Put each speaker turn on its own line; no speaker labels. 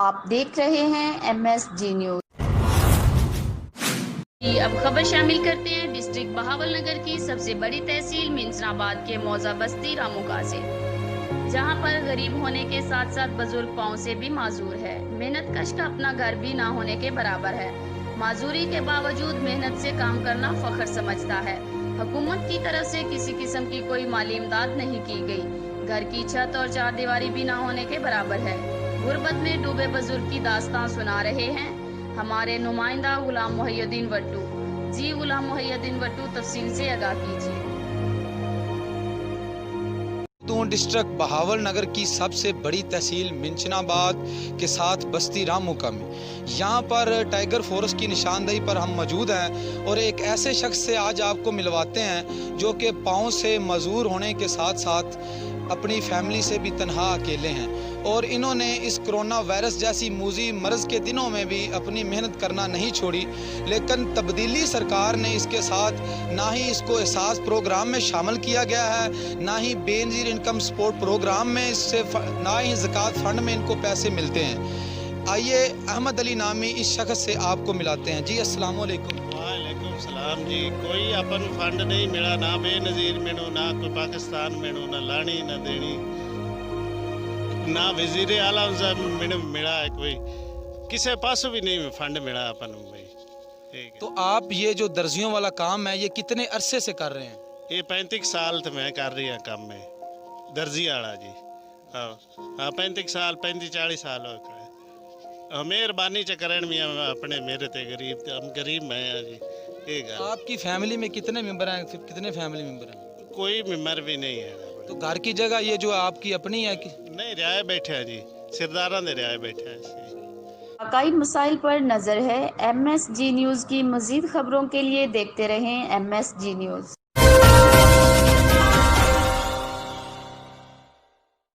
आप देख रहे हैं MSG न्यूज। अब खबर शामिल करते हैं डिस्ट्रिक्ट बहावलनगर की सबसे बड़ी तहसील मिंसराबाद के मौजा बस्ती रामूका से, जहां पर गरीब होने के साथ साथ बुजुर्ग पाँव से भी माजूर है। मेहनत कश का अपना घर भी ना होने के बराबर है। माजूरी के बावजूद मेहनत से काम करना फख्र समझता है। हुकूमत की तरफ से किसी किस्म की कोई माली इमदाद नहीं की गई। घर की छत और चार दीवारी भी ना होने के बराबर है। गुर्बत में डूबे बुजुर्ग की दास्तां सुना रहे हैं हमारे नुमाइंदा गुलाम मोहिउद्दीन वट्टू। जी गुलाम मोहिउद्दीन वट्टू, तफसील से आगाह कीजिए।
डिस्ट्रिक्ट बहावलनगर की सबसे बड़ी तहसील मिंशनाबाद के साथ बस्ती रामूका में यहाँ पर टाइगर फॉरेस्ट की निशानदेही पर हम मौजूद हैं और एक ऐसे शख्स से आज आपको मिलवाते हैं जो कि पाँव से मजूर होने के साथ साथ अपनी फैमिली से भी तनहा अकेले हैं और इन्होंने इस कोरोना वायरस जैसी मूजी मर्ज़ के दिनों में भी अपनी मेहनत करना नहीं छोड़ी। लेकिन तब्दीली सरकार ने इसके साथ ना ही इसको एहसास प्रोग्राम में शामिल किया गया है, ना ही बेनज़ीर इनकम सपोर्ट प्रोग्राम में इससे, ना ही ज़कात फ़ंड में इनको पैसे मिलते हैं। आइए अहमद अली नामी इस शख्स से आपको मिलाते हैं। जी अस्सलाम वालेकुम।
वालेकुम सलाम जी। कोई अपन फंड नहीं मिला, ना बेनज़ीर मिलो, ना कोई पाकिस्तान मिलो, ना लानी ना देनी, ना वज़ीर आलम साहब मिला है, कोई किसी पास भी नहीं फंड मिला अपन भाई। ठीक है।
तो आप ये जो दर्जियों वाला काम है ये कितने अरसे से कर रहे हैं?
ये 35 साल तो मैं कर रही हूँ काम में, दर्जी वाला जी। हाँ हाँ, 35 साल 35-40 साल हो गए। मेहरबानी चकरण में अपने मेरे ते गरीब, हम गरीब मैं जी। ठीक है।
आपकी फैमिली में कितने मेंबर हैं? कितने फैमिली मेंबर हैं?
कोई मेम्बर भी नहीं है।
तो घर की जगह ये जो आपकी अपनी है कि
नहीं, रियाए बैठे हैं जी, सिरदारा ने रियाए बैठे हैं।
वाकई मसाइल पर नजर है। MSG न्यूज की मजीद खबरों के लिए देखते रहें MSG न्यूज।